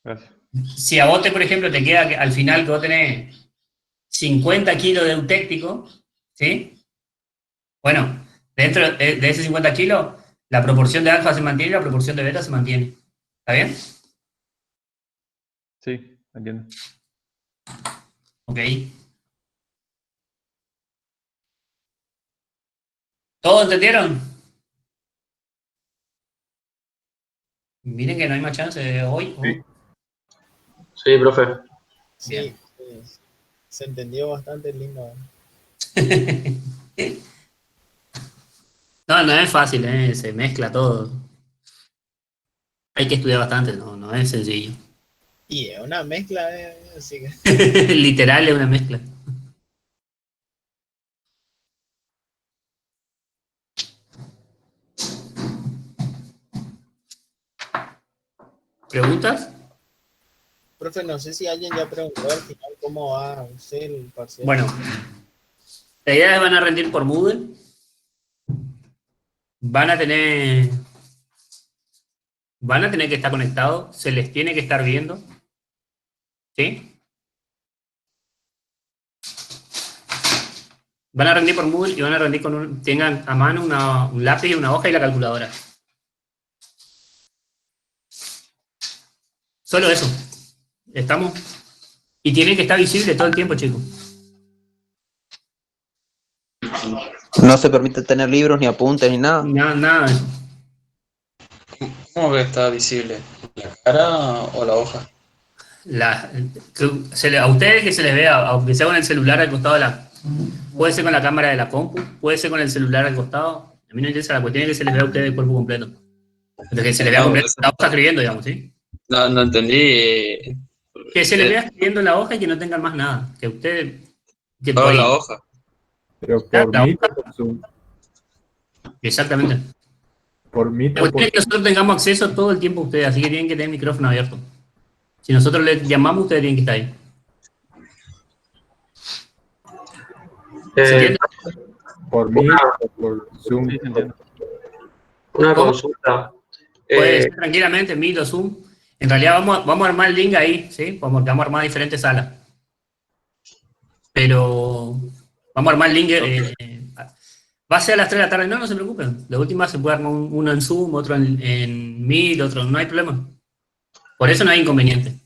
Gracias. Si a vos, por ejemplo, te queda al final que vos tenés 50 kilos de eutéctico, ¿sí? Bueno, dentro de ese 50 kilos, la proporción de alfa se mantiene y la proporción de beta se mantiene. ¿Está bien? Sí, entiendo. Ok. ¿Todos entendieron? Miren que no hay más chance hoy. Sí, sí, profe. Sí, se entendió bastante lindo. No, no es fácil, se mezcla todo. Hay que estudiar bastante, no es sencillo. Y es una mezcla, así que... Literal es una mezcla. ¿Preguntas? Profe, no sé si alguien ya preguntó al final cómo va a ser el parcial. Bueno, la idea es van a rendir por Moodle. Van a tener que estar conectados, se les tiene que estar viendo. ¿Sí? Van a rendir por Moodle y van a rendir con tengan a mano un lápiz, una hoja y la calculadora. Solo eso. ¿Estamos? Y tiene que estar visible todo el tiempo, chicos. No se permite tener libros, ni apuntes, ni nada. Nada de eso. ¿Cómo que está visible? ¿La cara o la hoja? A ustedes que se les vea, aunque sea con el celular al costado de la... Puede ser con la cámara de la compu, puede ser con el celular al costado. A mí no me interesa, la cuestión es que se les vea a ustedes el cuerpo completo. Pero que se les vea completo la hoja escribiendo, digamos, ¿sí? No entendí. Que se les vea escribiendo la hoja y que no tengan más nada. Que ustedes... la hoja. Pero por Meet o por Zoom. Exactamente. Por Meet o por que nosotros tengamos acceso todo el tiempo a ustedes, así que tienen que tener el micrófono abierto. Si nosotros les llamamos, ustedes tienen que estar ahí. por Meet o por Zoom. Una consulta. Puede ser tranquilamente, Meet o Zoom. En realidad vamos a armar el link ahí, ¿sí? Vamos a armar diferentes salas. Pero Vamos a armar el link. Va a ser a las 3 de la tarde, no se preocupen. La última se puede armar uno en Zoom, otro en Meet, otro, no hay problema. Por eso no hay inconveniente.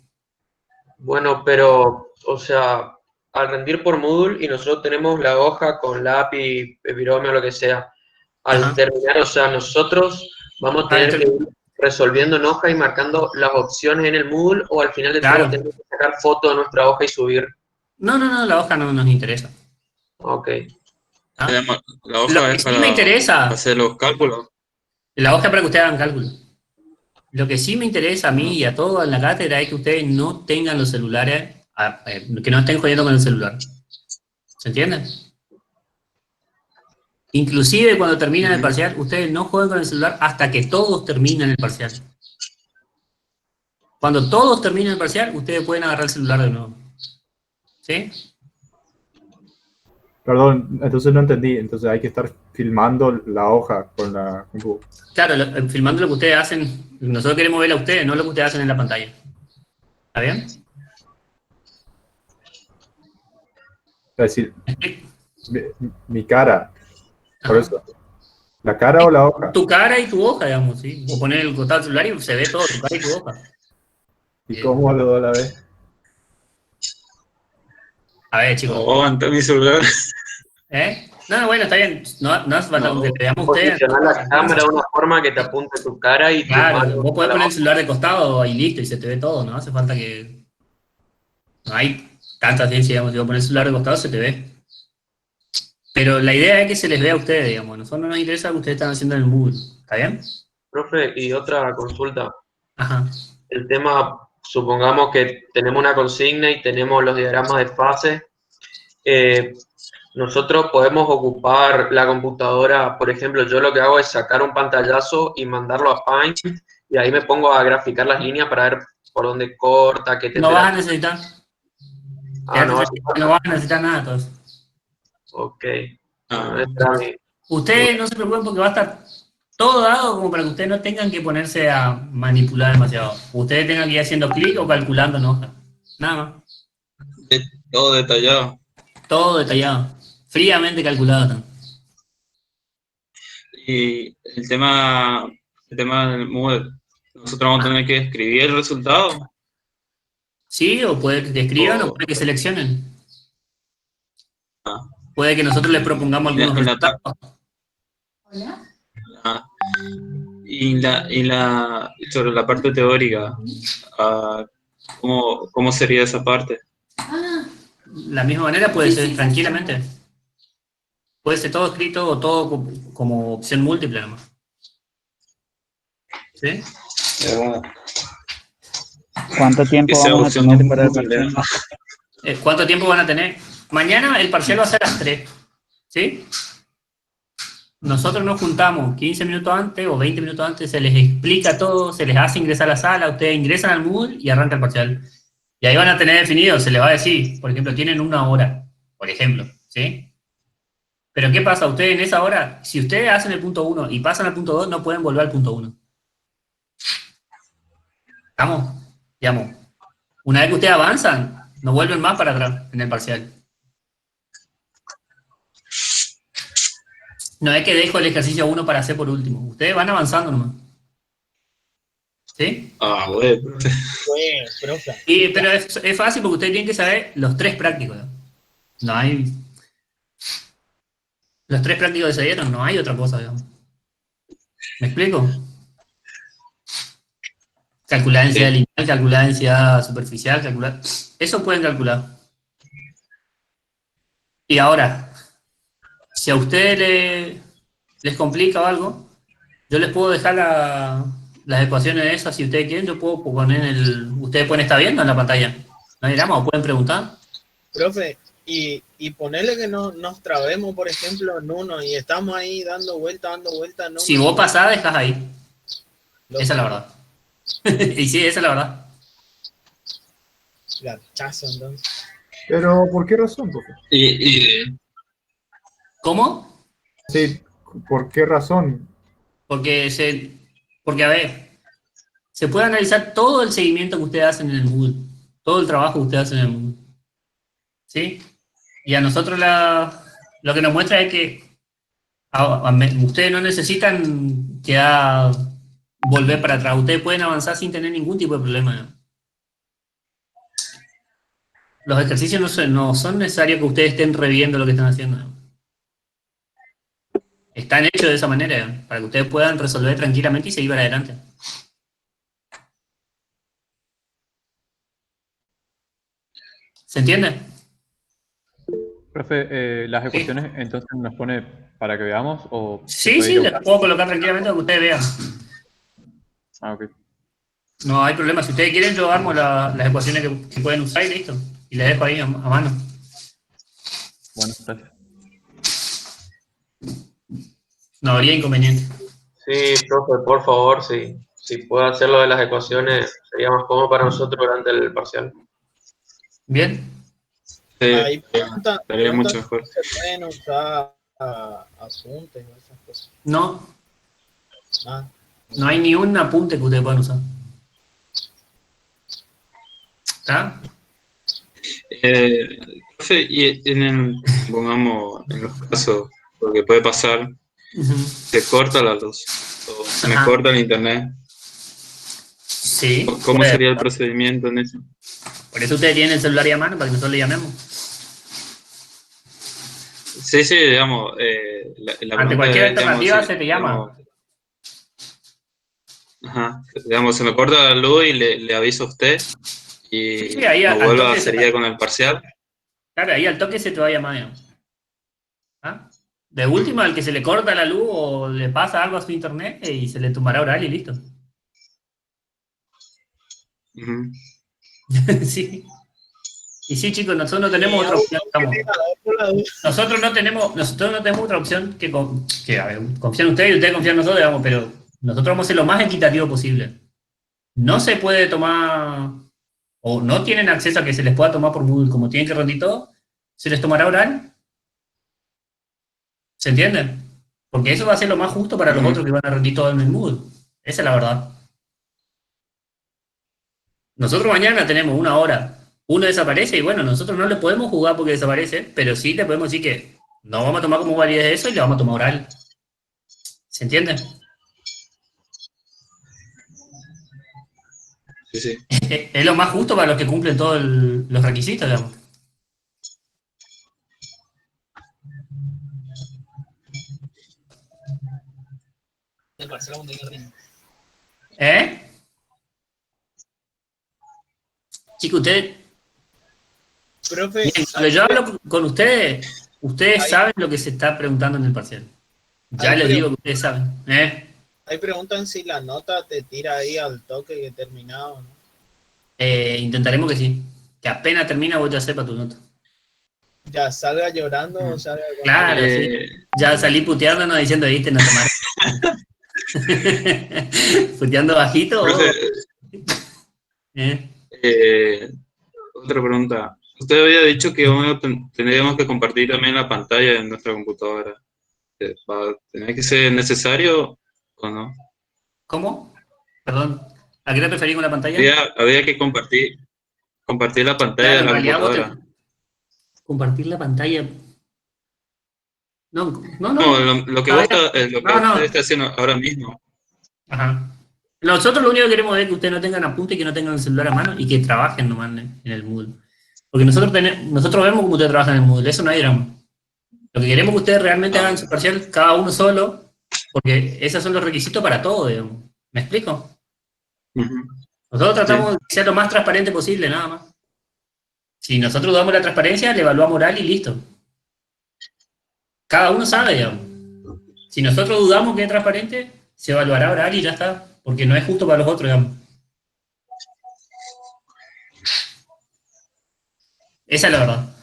Bueno, pero, o sea, al rendir por Moodle y nosotros tenemos la hoja con lápiz, virome o lo que sea, al terminar, o sea, nosotros vamos a tener que ir resolviendo en hoja y marcando las opciones en el Moodle, o al final de todo tenemos que sacar foto de nuestra hoja y subir. No, la hoja no nos interesa. Ok. La hoja es sí me interesa. para hacer los cálculos. La hoja es para que ustedes hagan cálculos. Lo que sí me interesa a mí y a todos en la cátedra es que ustedes no tengan los celulares, que no estén jodiendo con el celular. ¿Se entiende? Inclusive cuando terminan el parcial, ustedes no jueguen con el celular hasta que todos terminen el parcial. Cuando todos terminen el parcial, ustedes pueden agarrar el celular de nuevo. ¿Sí? Perdón, entonces no entendí. Entonces hay que estar filmando la hoja con la compu. Claro, filmando lo que ustedes hacen. Nosotros queremos ver a ustedes, no lo que ustedes hacen en la pantalla. ¿Está bien? Es decir, mi cara. Por eso. ¿La cara o la hoja? Tu cara y tu hoja, digamos, ¿sí? O poner el costado del celular y se ve todo, tu cara y tu hoja. ¿Y cómo lo doy a la vez? A ver, chicos. Oh, ante mi celular. ¿Eh? No, bueno, está bien. No hace falta que te veamos ustedes. Posicionar la cámara de una forma que te apunte tu cara y claro, vos podés poner el celular de costado y listo, y se te ve todo, ¿no? Hace falta que... No hay tanta ciencia, digamos, si vos pones el celular de costado se te ve. Pero la idea es que se les vea a ustedes, digamos. A nosotros no nos interesa lo que ustedes están haciendo en el Moodle. ¿Está bien? Profe, y otra consulta. Ajá. El tema, supongamos que tenemos una consigna y tenemos los diagramas de fase. Nosotros podemos ocupar la computadora, por ejemplo, yo lo que hago es sacar un pantallazo y mandarlo a Paint, y ahí me pongo a graficar las líneas para ver por dónde corta, qué No vas a necesitar. No vas a necesitar nada de todo eso. Ok. Ustedes no se preocupen porque va a estar todo dado como para que ustedes no tengan que ponerse a manipular demasiado. Ustedes tengan que ir haciendo clic o calculando en hoja. Nada más. Todo detallado. Todo detallado. Fríamente calculado también. Y el tema del Moodle, nosotros vamos a tener que escribir el resultado. Sí, o puede que escriban o puede que seleccionen. Puede que nosotros les propongamos algunos resultados. Y sobre la parte teórica, ¿cómo sería esa parte? La misma manera puede ser tranquilamente. Puede ser todo escrito o todo como opción múltiple nomás. ¿Sí? ¿Cuánto tiempo vamos a tener para el parcial? ¿Cuánto tiempo van a tener? Mañana el parcial va a ser a las 3. ¿Sí? Nosotros nos juntamos 15 minutos antes o 20 minutos antes, se les explica todo, se les hace ingresar a la sala, ustedes ingresan al Moodle y arranca el parcial. Y ahí van a tener definido, se les va a decir, por ejemplo, tienen 1 hora, por ejemplo, ¿sí? Pero ¿qué pasa? Ustedes en esa hora, si ustedes hacen el punto 1 y pasan al punto 2, no pueden volver al punto 1. ¿Estamos? Digamos, una vez que ustedes avanzan, no vuelven más para atrás en el parcial. No es que dejo el ejercicio 1 para hacer por último. Ustedes van avanzando nomás. ¿Sí? Ah, bueno. Bueno, profe. Pero es fácil porque ustedes tienen que saber los 3 prácticos. No hay... Los 3 prácticos que se dieron, no hay otra cosa, digamos. ¿Me explico? Calcular densidad lineal, calcular densidad superficial, calcular... Eso pueden calcular. Y ahora, si a ustedes les complica o algo, yo les puedo dejar las ecuaciones de esas, si ustedes quieren, yo puedo poner ustedes pueden estar viendo en la pantalla. ¿No hay drama? ¿O pueden preguntar? Profe, y ponerle que no nos trabemos, por ejemplo, en uno, y estamos ahí dando vuelta en uno. Si vos pasás, dejás ahí. Esa es la verdad. Y sí, esa es la verdad. Gachazo, entonces. Pero, ¿por qué razón, profe? ¿Cómo? Sí, ¿por qué razón? Porque, a ver, se puede analizar todo el seguimiento que ustedes hacen en el Moodle, todo el trabajo que ustedes hacen en el Moodle. ¿Sí? Y a nosotros Lo que nos muestra es que ustedes no necesitan volver para atrás. Ustedes pueden avanzar sin tener ningún tipo de problema. Los ejercicios no son necesarios que ustedes estén reviendo lo que están haciendo. Están hechos de esa manera, para que ustedes puedan resolver tranquilamente y seguir para adelante. ¿Se entiende? Profe, ¿las ecuaciones entonces nos pone para que veamos o se Sí, puede sí, ir a las buscar? puedo colocar tranquilamente para que ustedes vean. Ah, ok. No hay problema. Si ustedes quieren, yo armo las ecuaciones que pueden usar y listo. Y les dejo ahí a mano. Bueno, gracias. No habría inconveniente. Sí, profe, por favor, si puede hacer lo de las ecuaciones, sería más cómodo para nosotros durante el parcial. Bien. Ahí preguntan mucho si mejor. se pueden usar apuntes o esas cosas. No. Ah, No hay ni un apunte que ustedes puedan usar. ¿Está? Profe, y pongamos, en los casos, porque puede pasar, se corta la luz, o se me Ajá. corta el internet. Sí. ¿Cómo puede sería el pasar. procedimiento en eso? Por eso ustedes tienen el celular ahí a mano para que nosotros le llamemos. Sí, digamos, la Ante pregunta cualquier es, digamos, alternativa si, se te llama. digamos, se me corta la luz y le aviso a usted y Sí, ahí me al vuelva, toque sería con el parcial. Claro, ahí al toque se te va a llamar. Digamos. ¿Ah? De última, al que se le corta la luz o le pasa algo a su internet y se le tomará oral y listo. Ujú. Sí. Y sí, chicos, nosotros no tenemos otra opción. Nosotros no tenemos otra opción que a ver, confían en ustedes y ustedes confían en nosotros, digamos, pero nosotros vamos a ser lo más equitativo posible. No se puede tomar, o no tienen acceso a que se les pueda tomar por Moodle, como tienen que rendir todo, se les tomará oral. ¿Se entiende? Porque eso va a ser lo más justo para los otros que van a rendir todo en el Moodle. Esa es la verdad. Nosotros mañana tenemos una hora. Uno desaparece y bueno, nosotros no le podemos jugar porque desaparece, pero sí le podemos decir que no vamos a tomar como validez eso y le vamos a tomar oral. ¿Se entiende? Sí. Es lo más justo para los que cumplen todos los requisitos, digamos. ¿Eh? Chicos, ustedes... profe, Bien, cuando yo hablo con ustedes saben lo que se está preguntando en el parcial. Ya les digo que ustedes saben. ahí preguntan si la nota te tira ahí al toque que terminado, ¿no? Intentaremos que sí. Que apenas termina vos ya sepa tu nota. Ya salga llorando o salga con Claro, sí. Ya salí puteándonos diciendo, viste, no tomar. Puteando bajito. Otra pregunta. Usted había dicho que tendríamos que compartir también la pantalla de nuestra computadora. ¿Tiene que ser necesario o no? ¿Cómo? Perdón. ¿A qué te referís con la pantalla? Había que compartir la pantalla Claro, de en la realidad computadora. compartir la pantalla. No. No, lo que usted está haciendo ahora mismo. Ajá. Nosotros lo único que queremos es que ustedes no tengan apunte y que no tengan el celular a mano y que trabajen nomás en el Moodle. Porque nosotros vemos cómo ustedes trabajan en el Moodle, eso no hay drama. Lo que queremos es que ustedes realmente hagan su parcial cada uno solo, porque esos son los requisitos para todo, digamos. ¿Me explico? Nosotros tratamos de que sea lo más transparente posible, nada más. Si nosotros damos la transparencia, le evaluamos oral y listo. Cada uno sabe, digamos. Si nosotros dudamos que es transparente, se evaluará oral y ya está, porque no es justo para los otros, digamos. Esa es la verdad.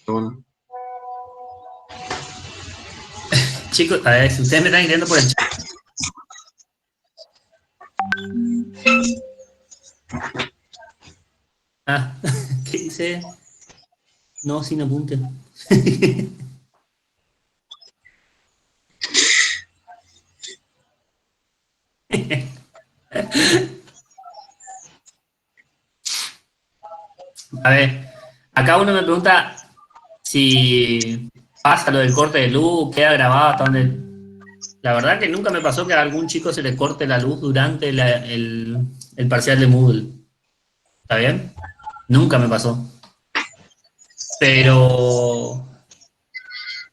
Bueno. Chicos, a ver, si ustedes me están escribiendo por el chat. ¿Qué dice? No, sin apunte. A ver, acá uno me pregunta, si pasa lo del corte de luz, queda grabado hasta donde... La verdad que nunca me pasó que a algún chico se le corte la luz durante el parcial de Moodle. ¿Está bien? Nunca me pasó. Pero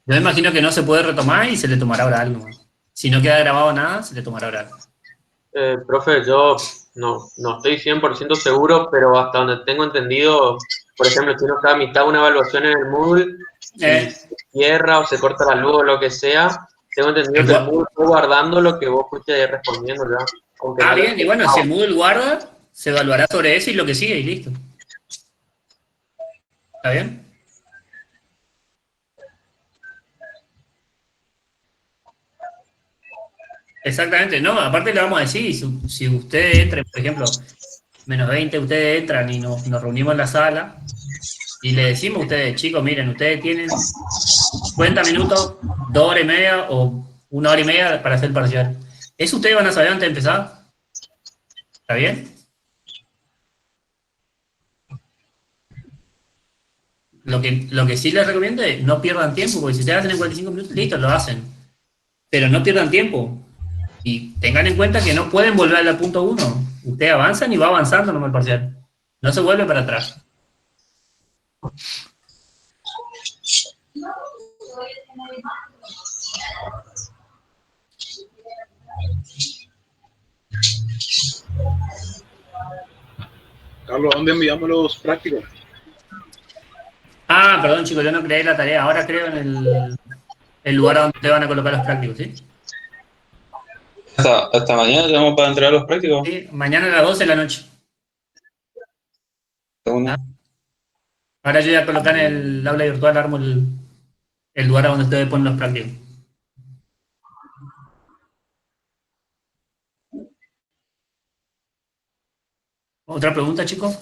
yo me imagino que no se puede retomar y se le tomará ahora algo. Si no queda grabado nada, se le tomará ahora algo. Profe, yo no estoy 100% seguro, pero hasta donde tengo entendido, por ejemplo, si uno está a mitad de una evaluación en el Moodle y se cierra o se corta la luz o lo que sea, tengo entendido que el Moodle fue guardando lo que vos fuiste respondiendo ya. Bien, y bueno, si el Moodle guarda, se evaluará sobre eso y lo que sigue y listo. ¿Está bien? Exactamente, no, aparte le vamos a decir, si usted entra, por ejemplo, menos 20, ustedes entran y nos reunimos en la sala y le decimos a ustedes, chicos, miren, ustedes tienen 50 minutos, 2 horas y media o 1 hora y media para hacer el parcial. ¿Eso ustedes van a saber antes de empezar? ¿Está bien? Lo que sí les recomiendo es no pierdan tiempo, porque si ustedes hacen en 45 minutos, listo, lo hacen. Pero no pierdan tiempo. Y tengan en cuenta que no pueden volver al punto 1. Ustedes avanzan y va avanzando nomás el parcial. No se vuelve para atrás. Carlos, ¿dónde enviamos los prácticos? Perdón chicos, yo no creé la tarea. Ahora creo en el lugar donde te van a colocar los prácticos, ¿sí? Hasta mañana tenemos para entregar los prácticos. Sí, mañana a las 12 de la noche. Ahora yo voy a colocar en el aula virtual, armo el lugar donde ustedes ponen los prácticos. ¿Otra pregunta, chicos?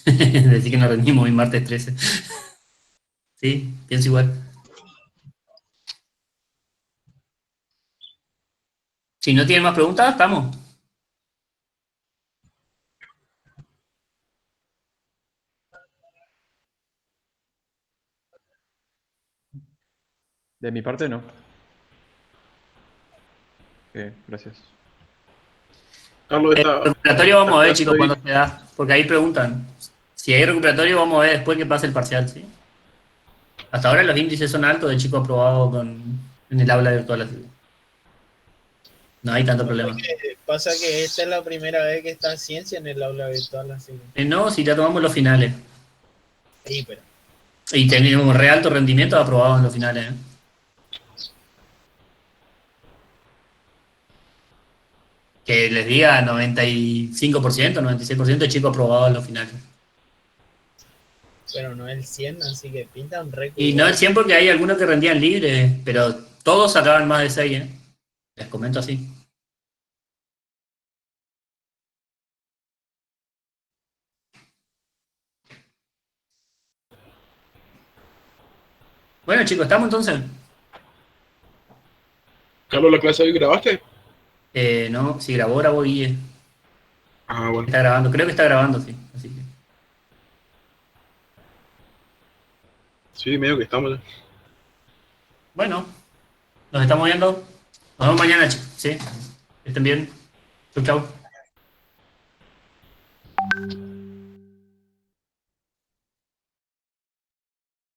Decir que nos rendimos hoy martes 13. Sí, pienso igual. Si no tienen más preguntas, estamos. De mi parte, no. Gracias. Carlos, El recuperatorio vamos a ver, chicos, cuando se da. Porque ahí preguntan. Si hay recuperatorio, vamos a ver después que pase el parcial, ¿sí? Hasta ahora los índices son altos de chicos aprobados en el aula virtual. Así. No hay tanto problema. Pasa que esta es la primera vez que está ciencia en el aula virtual. Así. No, si ya tomamos los finales. Sí, pero... Y tenemos re alto rendimiento aprobados en los finales. Que les diga 95%, 96% de chicos aprobados en los finales. Pero no el 100, así que pintan re. Y no el 100 porque hay algunos que rendían libres, pero todos sacaban más de 6, ¿eh? Les comento así. Bueno, chicos, ¿estamos entonces? Carlos, ¿la clase hoy grabaste? No, si grabó Guille. Bueno. Está grabando, creo que está grabando, sí. Así que... Sí, medio que estamos. Bueno, nos estamos viendo. Nos vemos mañana, chicos. ¿Sí? Estén bien. Chau, chau.